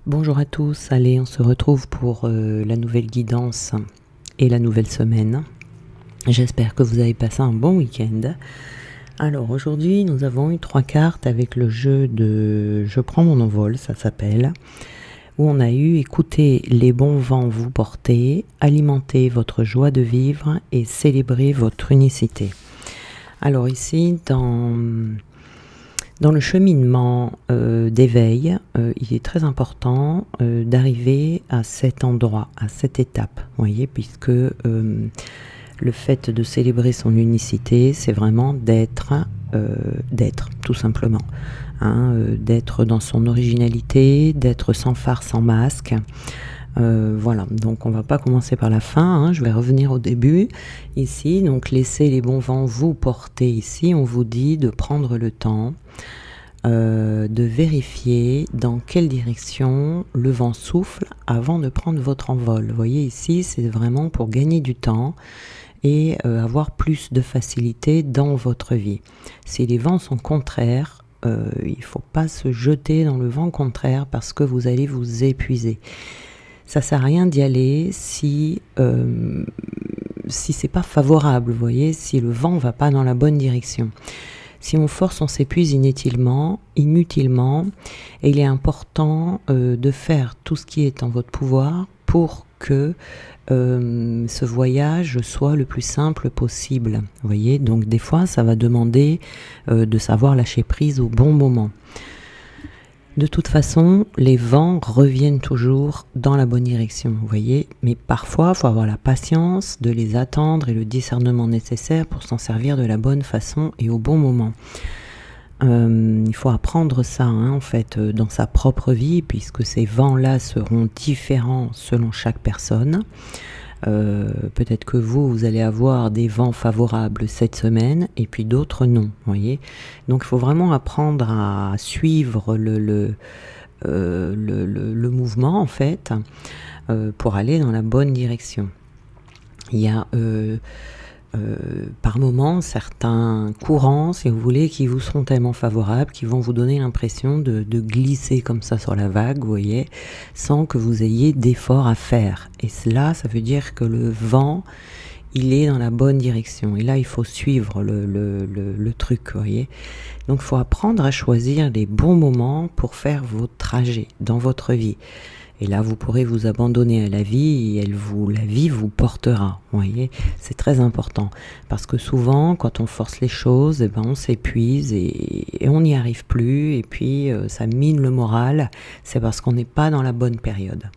Bonjour à tous, allez, on se retrouve pour la nouvelle guidance et la nouvelle semaine. J'espère que vous avez passé un bon week-end. Alors aujourd'hui, nous avons eu 3 cartes avec le jeu de Je prends mon envol, ça s'appelle, où on a eu écouter les bons vents vous porter, alimenter votre joie de vivre et célébrer votre unicité. Alors ici, dans le cheminement d'éveil, il est très important d'arriver à cet endroit, à cette étape, vous voyez, puisque le fait de célébrer son unicité, c'est vraiment d'être, tout simplement. D'être dans son originalité, d'être sans phare, sans masque. Voilà, donc on va pas commencer par la fin, je vais revenir au début. Ici, donc laissez les bons vents vous porter ici, on vous dit de prendre le temps de vérifier dans quelle direction le vent souffle avant de prendre votre envol. Vous voyez ici, c'est vraiment pour gagner du temps et avoir plus de facilité dans votre vie. Si les vents sont contraires, il ne faut pas se jeter dans le vent contraire parce que vous allez vous épuiser. Ça ne sert à rien d'y aller si c'est pas favorable, vous voyez, si le vent ne va pas dans la bonne direction. Si on force, on s'épuise inutilement, et il est important de faire tout ce qui est en votre pouvoir pour que ce voyage soit le plus simple possible. Vous voyez, donc des fois, ça va demander de savoir lâcher prise au bon moment. De toute façon, les vents reviennent toujours dans la bonne direction, vous voyez, mais parfois, il faut avoir la patience de les attendre et le discernement nécessaire pour s'en servir de la bonne façon et au bon moment. Il faut apprendre ça, en fait, dans sa propre vie, puisque ces vents-là seront différents selon chaque personne. Peut-être que vous allez avoir des vents favorables cette semaine et puis d'autres non, vous voyez. Donc il faut vraiment apprendre à suivre le mouvement en fait pour aller dans la bonne direction. Il y a par moments certains courants, si vous voulez, qui vous seront tellement favorables, qui vont vous donner l'impression de glisser comme ça sur la vague, vous voyez, sans que vous ayez d'efforts à faire. Et cela, ça veut dire que le vent, il est dans la bonne direction. Et là, il faut suivre le truc, vous voyez. Donc, il faut apprendre à choisir les bons moments pour faire vos trajets dans votre vie. Et là, vous pourrez vous abandonner à la vie et la vie vous portera. Vous voyez, c'est très important. Parce que souvent, quand on force les choses, on s'épuise et on n'y arrive plus. Et puis, ça mine le moral. C'est parce qu'on n'est pas dans la bonne période.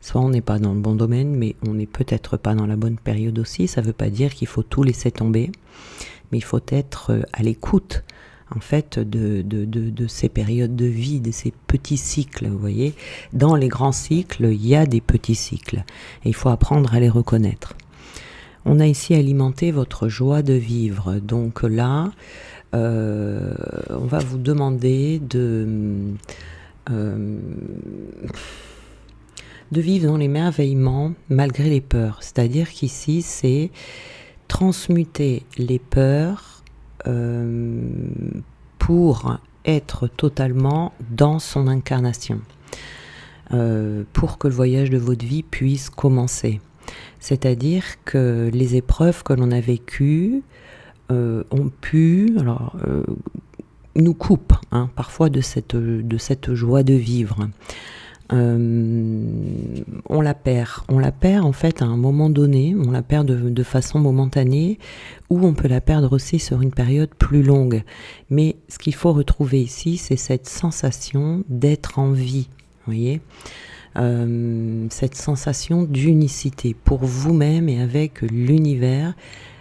Soit on n'est pas dans le bon domaine, mais on n'est peut-être pas dans la bonne période aussi. Ça ne veut pas dire qu'il faut tout laisser tomber. Mais il faut être à l'écoute en fait de ces périodes de vie, de ces petits cycles, vous voyez. Dans les grands cycles, il y a des petits cycles et il faut apprendre à les reconnaître. On a ici alimenté votre joie de vivre. Donc là, on va vous demander de vivre dans l'émerveillement malgré les peurs. C'est-à-dire qu'ici, c'est transmuter les peurs pour être totalement dans son incarnation, pour que le voyage de votre vie puisse commencer. C'est-à-dire que les épreuves que l'on a vécues ont pu, nous coupent parfois de cette joie de vivre. On la perd en fait à un moment donné, on la perd de façon momentanée ou on peut la perdre aussi sur une période plus longue. Mais ce qu'il faut retrouver ici, c'est cette sensation d'être en vie, vous voyez, cette sensation d'unicité pour vous-même et avec l'univers,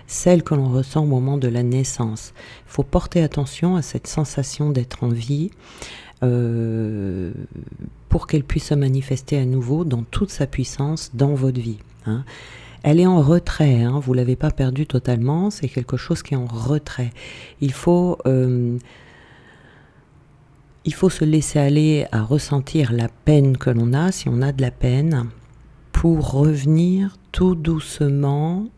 celle que l'on ressent au moment de la naissance. Il faut porter attention à cette sensation d'être en vie, pour qu'elle puisse se manifester à nouveau dans toute sa puissance dans votre vie. Elle est en retrait, vous ne l'avez pas perdue totalement, c'est quelque chose qui est en retrait. Il faut se laisser aller à ressentir la peine que l'on a, si on a de la peine, pour revenir tout doucement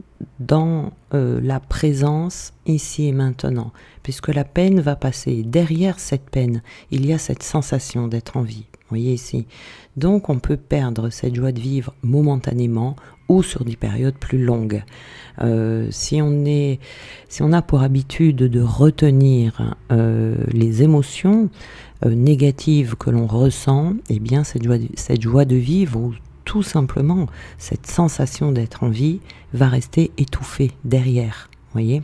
dans la présence ici et maintenant, puisque la peine va passer. Derrière cette peine, il y a cette sensation d'être en vie. voyez ici. Donc on peut perdre cette joie de vivre momentanément ou sur des périodes plus longues. Si on a pour habitude de retenir les émotions négatives que l'on ressent, eh bien cette joie de vivre, ou tout simplement cette sensation d'être en vie, va rester étouffée derrière, voyez.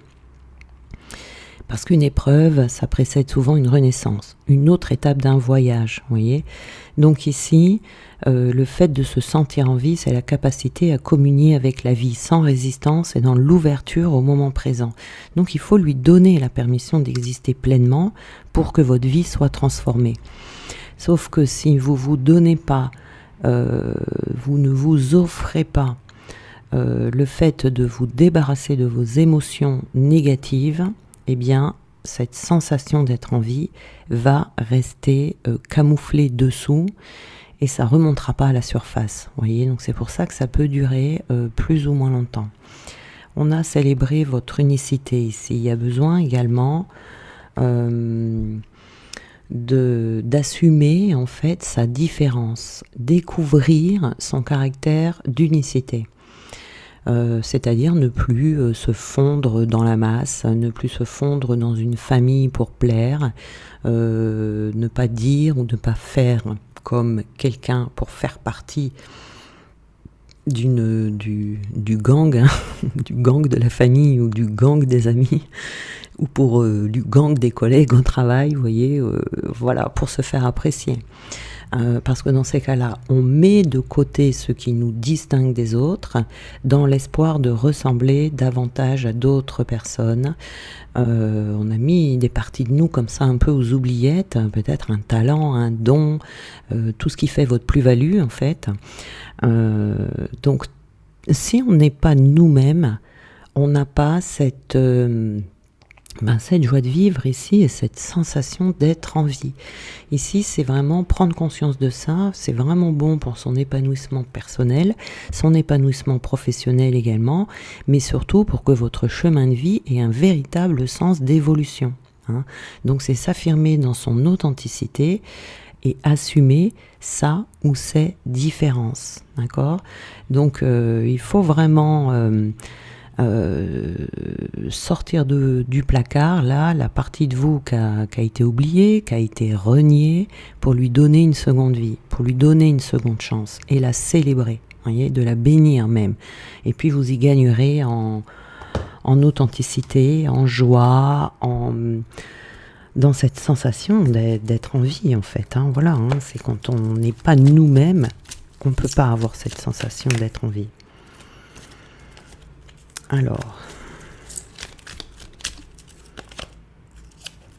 Parce qu'une épreuve, ça précède souvent une renaissance, une autre étape d'un voyage, voyez. Donc ici, le fait de se sentir en vie, c'est la capacité à communier avec la vie sans résistance et dans l'ouverture au moment présent. Donc il faut lui donner la permission d'exister pleinement pour que votre vie soit transformée. Sauf que si vous vous donnez pas, vous ne vous offrez pas le fait de vous débarrasser de vos émotions négatives, eh bien, cette sensation d'être en vie va rester camouflée dessous et ça remontera pas à la surface. Voyez, donc c'est pour ça que ça peut durer plus ou moins longtemps. On a célébré votre unicité ici. Il y a besoin également d'assumer en fait sa différence, découvrir son caractère d'unicité. C'est-à-dire ne plus se fondre dans la masse, ne plus se fondre dans une famille pour plaire, ne pas dire ou ne pas faire comme quelqu'un pour faire partie du gang, hein, du gang de la famille ou du gang des amis, ou pour du gang des collègues au travail, vous voyez, voilà, pour se faire apprécier. Parce que dans ces cas-là, on met de côté ce qui nous distingue des autres dans l'espoir de ressembler davantage à d'autres personnes. On a mis des parties de nous comme ça un peu aux oubliettes, peut-être un talent, un don, tout ce qui fait votre plus-value en fait. Donc si on n'est pas nous-mêmes, on n'a pas cette joie de vivre ici et cette sensation d'être en vie. Ici, c'est vraiment prendre conscience de ça, c'est vraiment bon pour son épanouissement personnel, son épanouissement professionnel également, mais surtout pour que votre chemin de vie ait un véritable sens d'évolution. Hein. Donc c'est s'affirmer dans son authenticité et assumer sa ou ses différences. D'accord ? Donc il faut vraiment sortir du placard, là, la partie de vous qui a été oubliée, qui a été reniée, pour lui donner une seconde vie, pour lui donner une seconde chance, et la célébrer, voyez, de la bénir même. Et puis vous y gagnerez en authenticité, en joie, dans cette sensation d'être en vie, en fait. Hein, voilà, hein, c'est quand on n'est pas nous-mêmes, on ne peut pas avoir cette sensation d'être en vie. Alors,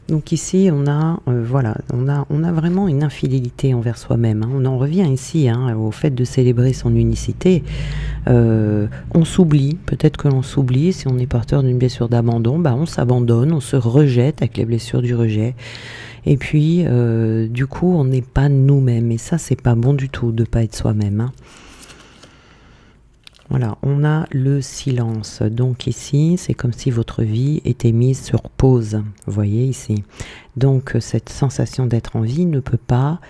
donc ici on a vraiment une infidélité envers soi-même. Hein. On en revient ici au fait de célébrer son unicité. On s'oublie, peut-être que l'on s'oublie si on est porteur d'une blessure d'abandon. On s'abandonne, on se rejette avec les blessures du rejet. Et puis, du coup, on n'est pas nous-mêmes. Et ça, c'est pas bon du tout de pas être soi-même. Hein. Voilà, on a le silence. Donc ici, c'est comme si votre vie était mise sur pause. Vous voyez ici. Donc cette sensation d'être en vie ne peut pas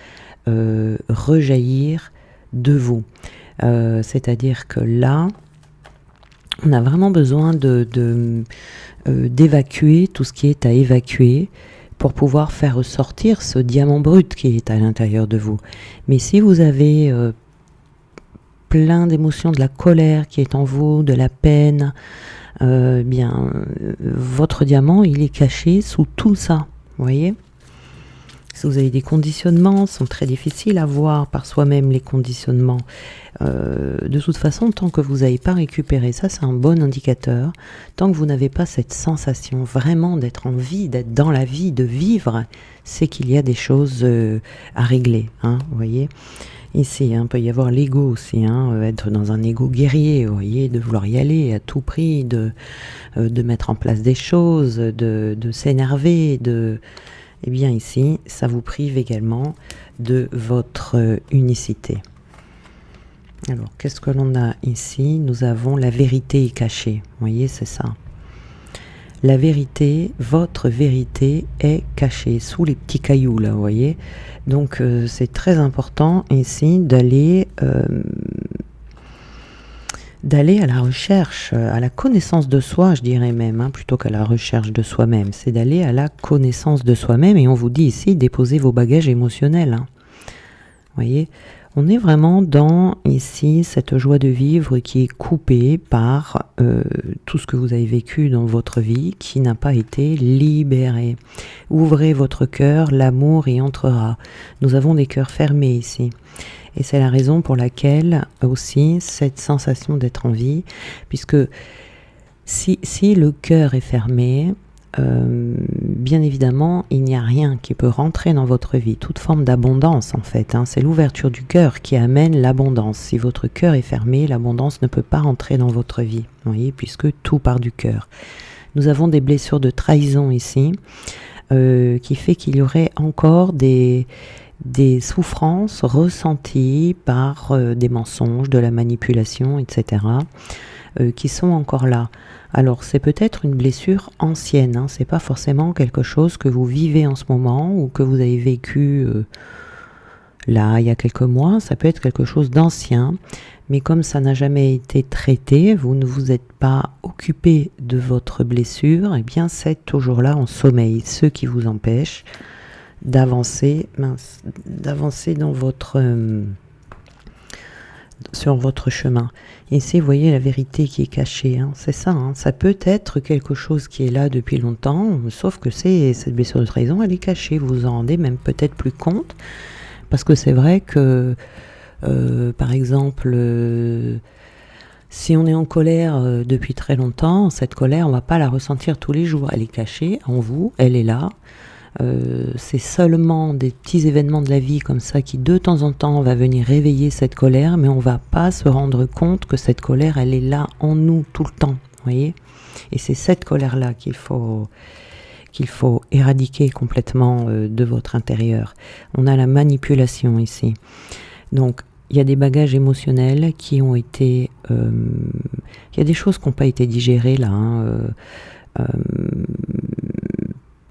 rejaillir de vous. C'est-à-dire que là, on a vraiment besoin d'évacuer tout ce qui est à évacuer pour pouvoir faire ressortir ce diamant brut qui est à l'intérieur de vous. Mais si vous avez plein d'émotions, de la colère qui est en vous, de la peine, votre diamant, il est caché sous tout ça, vous voyez. Si vous avez des conditionnements, sont très difficiles à voir par soi-même, les conditionnements. De toute façon, tant que vous n'avez pas récupéré ça, c'est un bon indicateur. Tant que vous n'avez pas cette sensation vraiment d'être en vie, d'être dans la vie, de vivre, c'est qu'il y a des choses à régler, hein, vous voyez. Ici, il peut y avoir l'ego aussi, être dans un ego guerrier, vous voyez, de vouloir y aller à tout prix, de mettre en place des choses, de s'énerver, Eh bien ici, ça vous prive également de votre unicité. Alors, qu'est-ce que l'on a ici ? Nous avons la vérité cachée, vous voyez, c'est ça. La vérité, votre vérité est cachée sous les petits cailloux là, vous voyez. Donc c'est très important ici d'aller à la recherche, à la connaissance de soi, je dirais même, hein, plutôt qu'à la recherche de soi-même. C'est d'aller à la connaissance de soi-même, et on vous dit ici, déposez vos bagages émotionnels. Hein. Vous voyez, on est vraiment dans, ici, cette joie de vivre qui est coupée par tout ce que vous avez vécu dans votre vie, qui n'a pas été libéré. Ouvrez votre cœur, l'amour y entrera. Nous avons des cœurs fermés ici. Et c'est la raison pour laquelle aussi cette sensation d'être en vie, puisque si le cœur est fermé, bien évidemment, il n'y a rien qui peut rentrer dans votre vie, toute forme d'abondance en fait. Hein, c'est l'ouverture du cœur qui amène l'abondance. Si votre cœur est fermé, l'abondance ne peut pas rentrer dans votre vie, vous voyez, puisque tout part du cœur. Nous avons des blessures de trahison ici, qui fait qu'il y aurait encore des souffrances ressenties par des mensonges, de la manipulation, etc., qui sont encore là. Alors c'est peut-être une blessure ancienne, hein, c'est pas forcément quelque chose que vous vivez en ce moment ou que vous avez vécu là il y a quelques mois, ça peut être quelque chose d'ancien, mais comme ça n'a jamais été traité, vous ne vous êtes pas occupé de votre blessure, et bien c'est toujours là en sommeil, ce qui vous empêche d'avancer dans votre sur votre chemin. Ici, vous voyez la vérité qui est cachée, hein, c'est ça. Hein, ça peut être quelque chose qui est là depuis longtemps, sauf que cette blessure de trahison, elle est cachée. Vous vous en rendez même peut-être plus compte, parce que c'est vrai que, par exemple, si on est en colère depuis très longtemps, cette colère, on ne va pas la ressentir tous les jours. Elle est cachée en vous, elle est là. C'est seulement des petits événements de la vie comme ça qui de temps en temps va venir réveiller cette colère, mais on va pas se rendre compte que cette colère elle est là en nous tout le temps, voyez. Et c'est cette colère là qu'il faut éradiquer complètement de votre intérieur. On a la manipulation ici, donc il y a des bagages émotionnels qui ont été il y a des choses qui n'ont pas été digérées là, hein,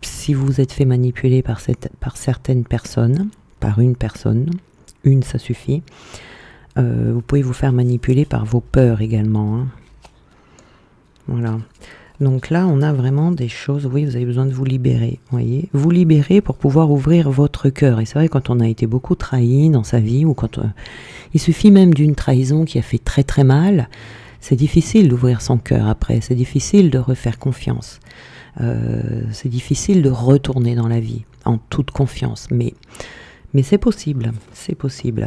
si vous êtes fait manipuler par certaines personnes, par une personne, une ça suffit, vous pouvez vous faire manipuler par vos peurs également. Hein. Voilà. Donc là, on a vraiment des choses, oui, vous avez besoin de vous libérer, voyez. Vous libérer pour pouvoir ouvrir votre cœur. Et c'est vrai, quand on a été beaucoup trahi dans sa vie, ou quand il suffit même d'une trahison qui a fait très très mal, c'est difficile d'ouvrir son cœur après, c'est difficile de refaire confiance. C'est difficile de retourner dans la vie en toute confiance, mais c'est possible, c'est possible.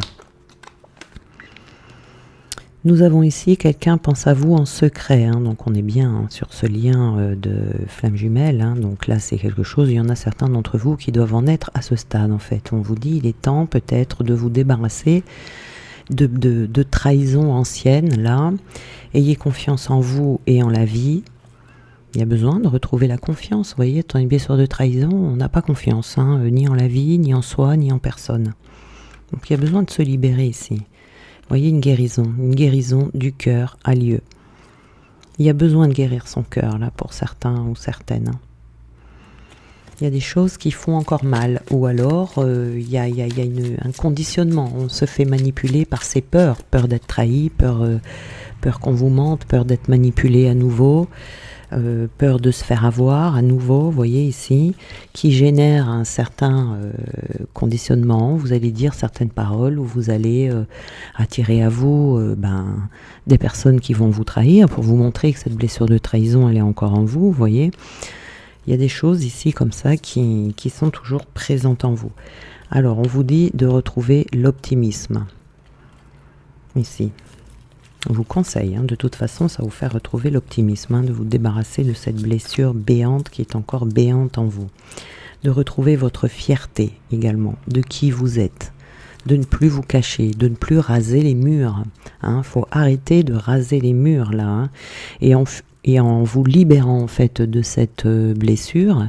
Nous avons ici quelqu'un pense à vous en secret, hein, donc on est bien hein, sur ce lien de flamme jumelle, hein, donc là c'est quelque chose, il y en a certains d'entre vous qui doivent en être à ce stade en fait. On vous dit il est temps peut-être de vous débarrasser de trahison ancienne là, ayez confiance en vous et en la vie. Il y a besoin de retrouver la confiance. Vous voyez, dans une blessure de trahison, on n'a pas confiance, hein, ni en la vie, ni en soi, ni en personne. Donc il y a besoin de se libérer ici. Vous voyez, une guérison du cœur a lieu. Il y a besoin de guérir son cœur, là, pour certains ou certaines. Il y a des choses qui font encore mal, ou alors il y a un conditionnement. On se fait manipuler par ses peurs, peur d'être trahi, peur qu'on vous mente, peur d'être manipulé à nouveau. Peur de se faire avoir à nouveau, vous voyez ici, qui génère un certain conditionnement. Vous allez dire certaines paroles où vous allez attirer à vous des personnes qui vont vous trahir pour vous montrer que cette blessure de trahison elle est encore en vous, vous voyez. Il y a des choses ici comme ça qui sont toujours présentes en vous. Alors on vous dit de retrouver l'optimisme ici. On vous conseille, hein, de toute façon, ça va vous faire retrouver l'optimisme, hein, de vous débarrasser de cette blessure béante qui est encore béante en vous. De retrouver votre fierté également, de qui vous êtes. De ne plus vous cacher, de ne plus raser les murs. Hein, faut arrêter de raser les murs là. Hein, et en vous libérant en fait de cette blessure,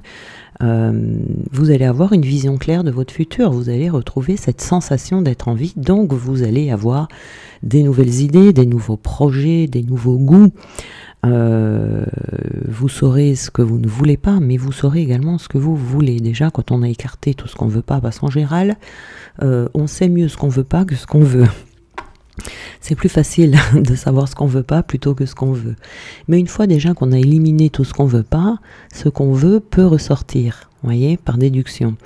vous allez avoir une vision claire de votre futur, vous allez retrouver cette sensation d'être en vie, donc vous allez avoir des nouvelles idées, des nouveaux projets, des nouveaux goûts. Vous saurez ce que vous ne voulez pas, mais vous saurez également ce que vous voulez. Déjà, quand on a écarté tout ce qu'on ne veut pas, parce qu'en général, on sait mieux ce qu'on ne veut pas que ce qu'on veut. C'est plus facile de savoir ce qu'on veut pas plutôt que ce qu'on veut. Mais une fois déjà qu'on a éliminé tout ce qu'on veut pas, ce qu'on veut peut ressortir, voyez, par déduction.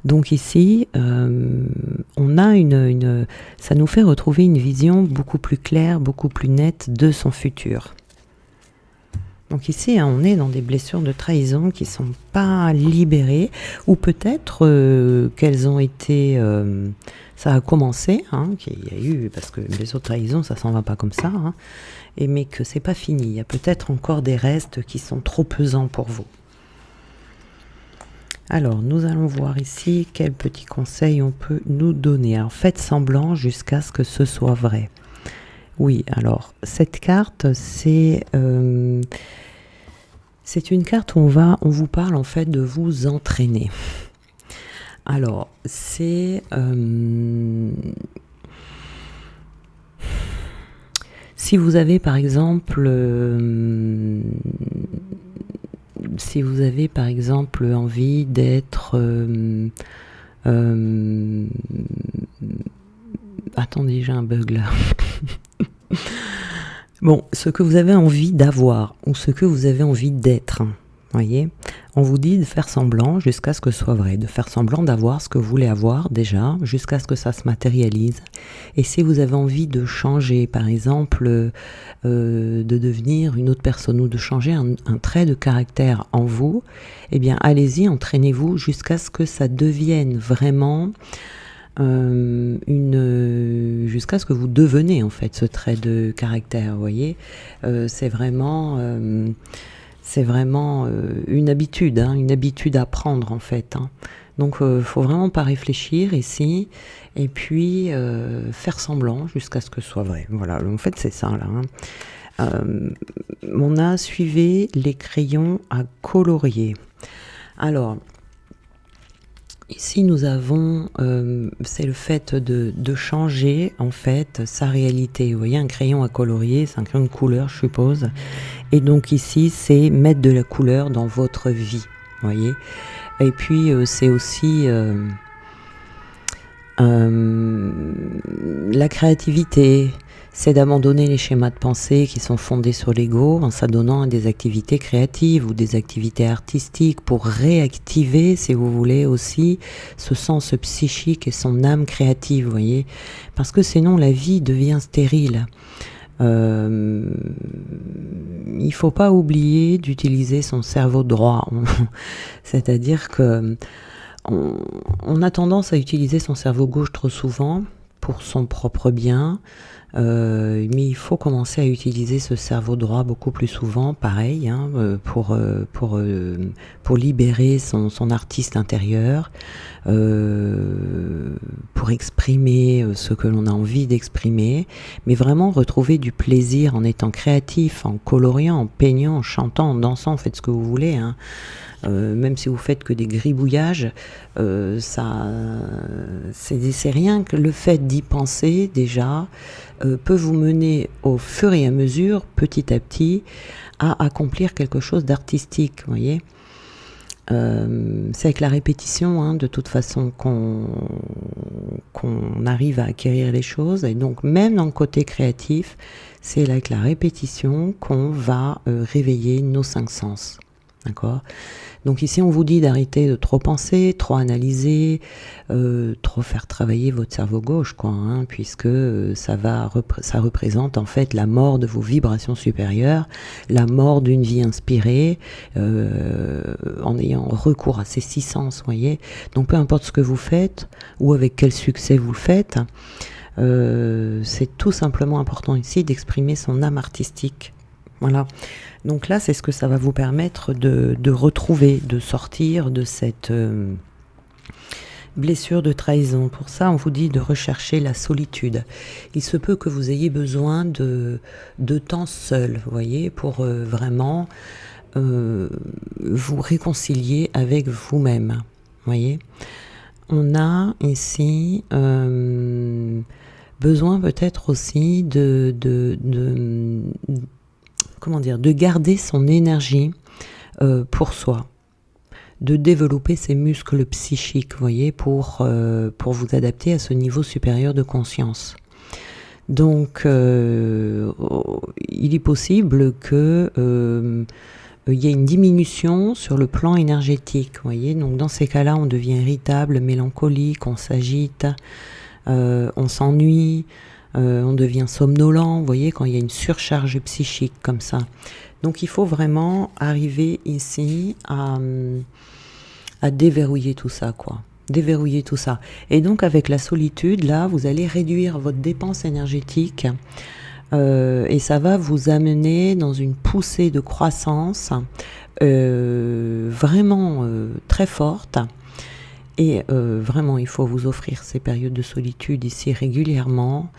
Donc ici, on a ça nous fait retrouver une vision beaucoup plus claire, beaucoup plus nette de son futur. Donc ici, on est dans des blessures de trahison qui sont pas libérées, ou peut-être qu'elles ont été... ça a commencé, qu'il y a eu, parce que les blessures de trahison, ça s'en va pas comme ça, mais que c'est pas fini. Il y a peut-être encore des restes qui sont trop pesants pour vous. Alors, nous allons voir ici quels petits conseils on peut nous donner. Alors, faites semblant jusqu'à ce que ce soit vrai. Oui, alors, cette carte, c'est une carte où on vous parle en fait de vous entraîner. Alors, c'est... si vous avez par exemple... envie d'être... attendez, j'ai un bug là. Bon, ce que vous avez envie d'avoir ou ce que vous avez envie d'être, voyez, on vous dit de faire semblant jusqu'à ce que ce soit vrai, de faire semblant d'avoir ce que vous voulez avoir déjà, jusqu'à ce que ça se matérialise. Et si vous avez envie de changer, par exemple, de devenir une autre personne ou de changer un trait de caractère en vous, eh bien allez-y, entraînez-vous jusqu'à ce que ça devienne vraiment... jusqu'à ce que vous devenez en fait ce trait de caractère, vous voyez, c'est vraiment une habitude à prendre en fait, donc faut vraiment pas réfléchir ici et puis faire semblant jusqu'à ce que ce soit vrai. Voilà, en fait c'est ça là, on a suivi les crayons à colorier. Alors ici, nous avons, c'est le fait de changer en fait sa réalité. Vous voyez, un crayon à colorier, c'est un crayon de couleur, je suppose. Et donc ici, c'est mettre de la couleur dans votre vie, vous voyez. Et puis, c'est aussi la créativité. C'est d'abandonner les schémas de pensée qui sont fondés sur l'ego en s'adonnant à des activités créatives ou des activités artistiques pour réactiver, si vous voulez, aussi ce sens psychique et son âme créative, vous voyez. Parce que sinon, la vie devient stérile. Il faut pas oublier d'utiliser son cerveau droit. C'est-à-dire que on a tendance à utiliser son cerveau gauche trop souvent pour son propre bien. Mais il faut commencer à utiliser ce cerveau droit beaucoup plus souvent, pareil, pour libérer son artiste intérieur, pour exprimer ce que l'on a envie d'exprimer, mais vraiment retrouver du plaisir en étant créatif, en coloriant, en peignant, en chantant, en dansant, faites ce que vous voulez, même si vous faites que des gribouillages, c'est rien que le fait d'y penser déjà peut vous mener au fur et à mesure, petit à petit, à accomplir quelque chose d'artistique, vous voyez. C'est avec la répétition, de toute façon, qu'on arrive à acquérir les choses. Et donc, même dans le côté créatif, c'est avec la répétition qu'on va réveiller nos 5 sens. D'accord ? Donc ici, on vous dit d'arrêter de trop penser, trop analyser, trop faire travailler votre cerveau gauche, quoi, puisque ça représente en fait la mort de vos vibrations supérieures, la mort d'une vie inspirée, en ayant recours à ces 6 sens, voyez. Donc peu importe ce que vous faites, ou avec quel succès vous le faites, c'est tout simplement important ici d'exprimer son âme artistique. Voilà. Donc là, c'est ce que ça va vous permettre de retrouver, de sortir de cette blessure de trahison. Pour ça, on vous dit de rechercher la solitude. Il se peut que vous ayez besoin de temps seul, vous voyez, pour vraiment vous réconcilier avec vous-même. Voyez, on a ici besoin peut-être aussi comment dire, de garder son énergie pour soi, de développer ses muscles psychiques, voyez, pour vous adapter à ce niveau supérieur de conscience. Donc, il est possible que il y ait une diminution sur le plan énergétique, voyez. Donc, dans ces cas-là, on devient irritable, mélancolique, on s'agite, on s'ennuie, on devient somnolent, vous voyez, quand il y a une surcharge psychique comme ça. Donc, il faut vraiment arriver ici à déverrouiller tout ça, quoi. Déverrouiller tout ça. Et donc, avec la solitude, là, vous allez réduire votre dépense énergétique et ça va vous amener dans une poussée de croissance vraiment très forte. Et vraiment, il faut vous offrir ces périodes de solitude ici régulièrement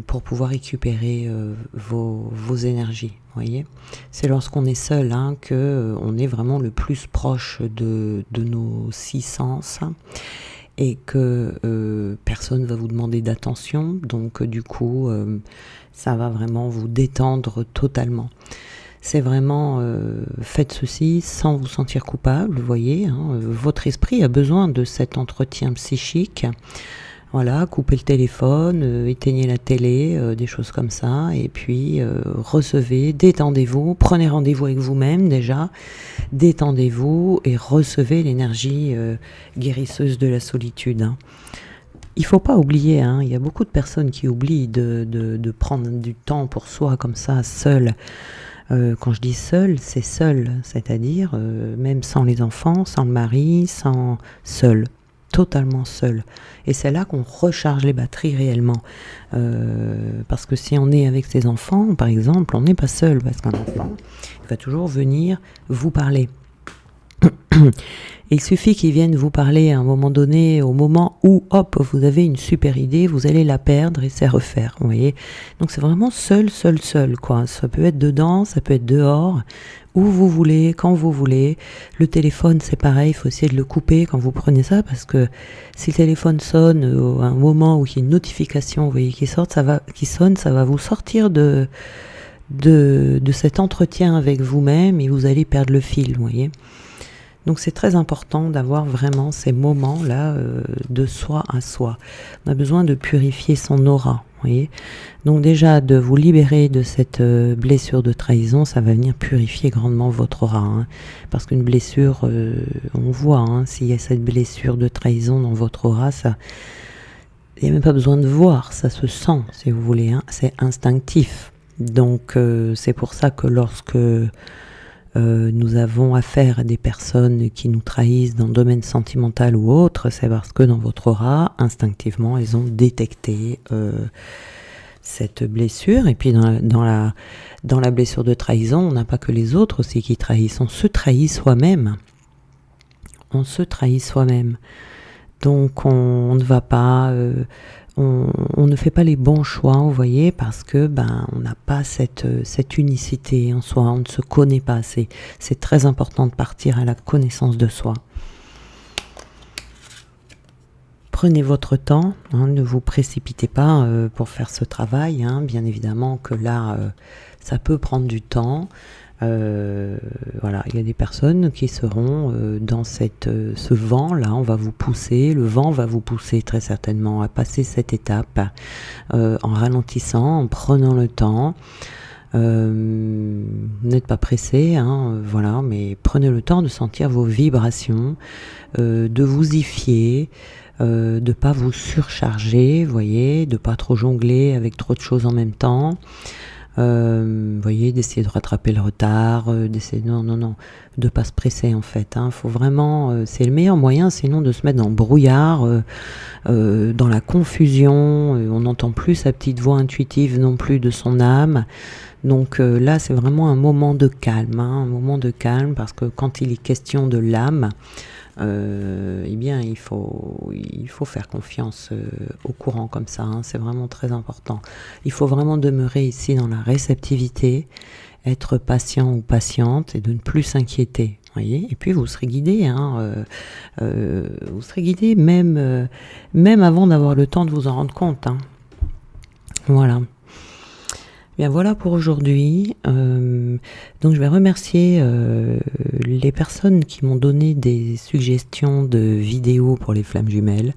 pour pouvoir récupérer vos énergies. Voyez, c'est lorsqu'on est seul que on est vraiment le plus proche de nos six sens et que personne va vous demander d'attention. Donc du coup, ça va vraiment vous détendre totalement. C'est vraiment, faites ceci sans vous sentir coupable, vous voyez. Votre esprit a besoin de cet entretien psychique. Voilà, coupez le téléphone, éteignez la télé, des choses comme ça, et puis recevez, détendez-vous, prenez rendez-vous avec vous-même déjà, détendez-vous et recevez l'énergie guérisseuse de la solitude. Il ne faut pas oublier, il y a beaucoup de personnes qui oublient de prendre du temps pour soi comme ça, seul. Quand je dis seul, c'est seul, c'est-à-dire même sans les enfants, sans le mari, seul. Totalement seul. Et c'est là qu'on recharge les batteries réellement. Parce que si on est avec ses enfants, par exemple, on n'est pas seul, parce qu'un enfant, il va toujours venir vous parler. Il suffit qu'il vienne vous parler à un moment donné, au moment où, hop, vous avez une super idée, vous allez la perdre et c'est refaire, vous voyez. Donc c'est vraiment seul, quoi. Ça peut être dedans, ça peut être dehors, où vous voulez, quand vous voulez. Le téléphone, c'est pareil, il faut essayer de le couper quand vous prenez ça, parce que si le téléphone sonne à un moment où il y a une notification, vous voyez, qui sonne, ça va vous sortir de cet entretien avec vous-même et vous allez perdre le fil, vous voyez. Donc c'est très important d'avoir vraiment ces moments-là de soi à soi. On a besoin de purifier son aura, vous voyez. Donc déjà de vous libérer de cette blessure de trahison, ça va venir purifier grandement votre aura. Parce qu'une blessure, on voit, s'il y a cette blessure de trahison dans votre aura, ça, il n'y a même pas besoin de voir, ça se sent, si vous voulez. C'est instinctif. Donc c'est pour ça que lorsque nous avons affaire à des personnes qui nous trahissent dans le domaine sentimental ou autre, c'est parce que dans votre aura, instinctivement, elles ont détecté cette blessure. Et puis dans la blessure de trahison, on n'a pas que les autres aussi qui trahissent, on se trahit soi-même. On se trahit soi-même. Donc on ne va pas... on ne fait pas les bons choix, vous voyez, parce que on n'a pas cette unicité en soi, on ne se connaît pas assez. C'est très important de partir à la connaissance de soi. Prenez votre temps, ne vous précipitez pas pour faire ce travail. Bien évidemment que là, ça peut prendre du temps. Voilà, il y a des personnes qui seront dans ce vent-là, on va vous pousser, le vent va vous pousser très certainement à passer cette étape en ralentissant, en prenant le temps. N'êtes pas pressé, voilà, mais prenez le temps de sentir vos vibrations, de vous y fier, de pas vous surcharger, voyez, de pas trop jongler avec trop de choses en même temps. Voyez, d'essayer de rattraper le retard, d'essayer non, de pas se presser en fait. Faut vraiment, c'est le meilleur moyen, sinon de se mettre dans le brouillard, dans la confusion. On n'entend plus sa petite voix intuitive non plus de son âme. Donc là, c'est vraiment un moment de calme, un moment de calme, parce que quand il est question de l'âme, eh bien il faut faire confiance au courant comme ça, c'est vraiment très important. Il faut vraiment demeurer ici dans la réceptivité, être patient ou patiente et de ne plus s'inquiéter. Voyez, et puis vous serez guidé, vous serez guidé même avant d'avoir le temps de vous en rendre compte. Voilà. Bien voilà pour aujourd'hui. Donc je vais remercier les personnes qui m'ont donné des suggestions de vidéos pour les flammes jumelles.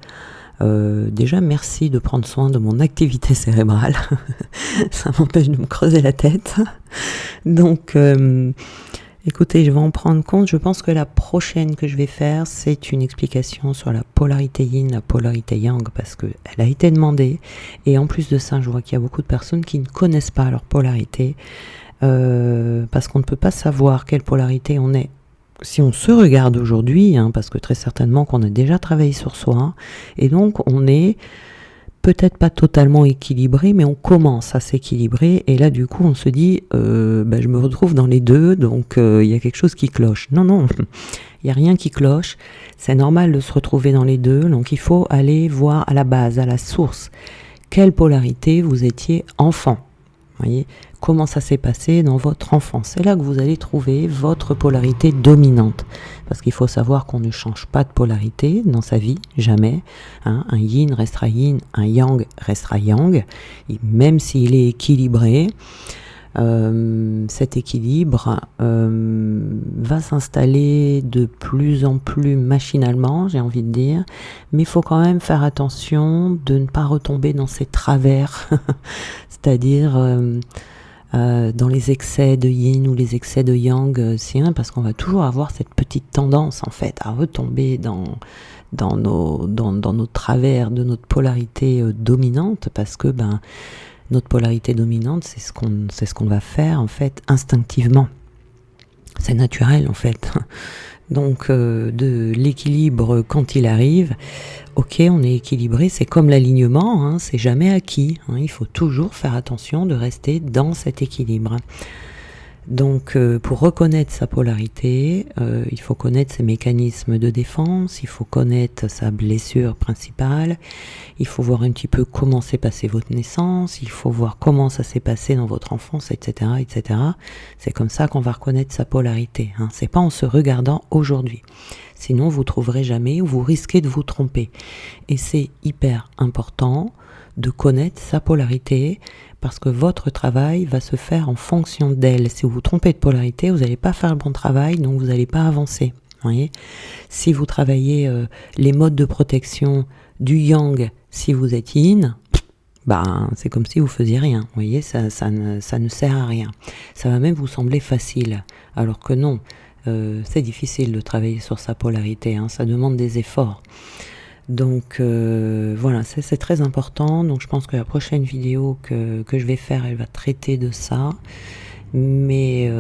Déjà merci de prendre soin de mon activité cérébrale. Ça m'empêche de me creuser la tête. Donc écoutez, je vais en prendre compte. Je pense que la prochaine que je vais faire, c'est une explication sur la polarité yin, la polarité yang, parce qu'elle a été demandée. Et en plus de ça, je vois qu'il y a beaucoup de personnes qui ne connaissent pas leur polarité, parce qu'on ne peut pas savoir quelle polarité on est si on se regarde aujourd'hui, parce que très certainement qu'on a déjà travaillé sur soi, et donc on est peut-être pas totalement équilibré, mais on commence à s'équilibrer, et là du coup on se dit je me retrouve dans les deux, donc il y a quelque chose qui cloche. Non, il n'y a rien qui cloche, c'est normal de se retrouver dans les deux, donc il faut aller voir à la base, à la source, quelle polarité vous étiez enfant. Voyez, comment ça s'est passé dans votre enfance. C'est là que vous allez trouver votre polarité dominante. Parce qu'il faut savoir qu'on ne change pas de polarité dans sa vie, jamais. Un yin restera yin, un yang restera yang. Et même s'il est équilibré, cet équilibre va s'installer de plus en plus machinalement, j'ai envie de dire, mais il faut quand même faire attention de ne pas retomber dans ces travers, c'est-à-dire dans les excès de yin ou les excès de yang, parce qu'on va toujours avoir cette petite tendance en fait à retomber dans nos travers de notre polarité dominante, parce que notre polarité dominante, c'est ce qu'on va faire en fait instinctivement. C'est naturel en fait. Donc de l'équilibre quand il arrive, ok, on est équilibré, c'est comme l'alignement, c'est jamais acquis. Il faut toujours faire attention de rester dans cet équilibre. Donc pour reconnaître sa polarité, il faut connaître ses mécanismes de défense, il faut connaître sa blessure principale, il faut voir un petit peu comment s'est passée votre naissance, il faut voir comment ça s'est passé dans votre enfance, etc., etc. C'est comme ça qu'on va reconnaître sa polarité. C'est pas en se regardant aujourd'hui. Sinon vous trouverez jamais ou vous risquez de vous tromper. Et c'est hyper important de connaître sa polarité, parce que votre travail va se faire en fonction d'elle. Si vous vous trompez de polarité, vous n'allez pas faire le bon travail, donc vous n'allez pas avancer. Voyez, si vous travaillez les modes de protection du yang, si vous êtes yin, c'est comme si vous faisiez rien. Vous voyez, ça ne sert à rien. Ça va même vous sembler facile, alors que non. C'est difficile de travailler sur sa polarité, ça demande des efforts. Donc voilà, c'est très important. Donc je pense que la prochaine vidéo que je vais faire, elle va traiter de ça. Mais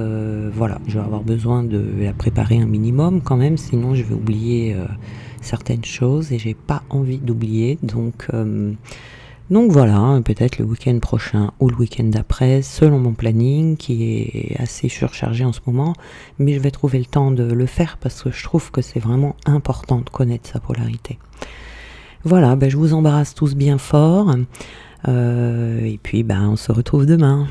voilà, je vais avoir besoin de la préparer un minimum quand même, sinon je vais oublier certaines choses et j'ai pas envie d'oublier. Donc voilà, peut-être le week-end prochain ou le week-end d'après, selon mon planning qui est assez surchargé en ce moment, mais je vais trouver le temps de le faire parce que je trouve que c'est vraiment important de connaître sa polarité. Voilà, je vous embrasse tous bien fort, et puis on se retrouve demain.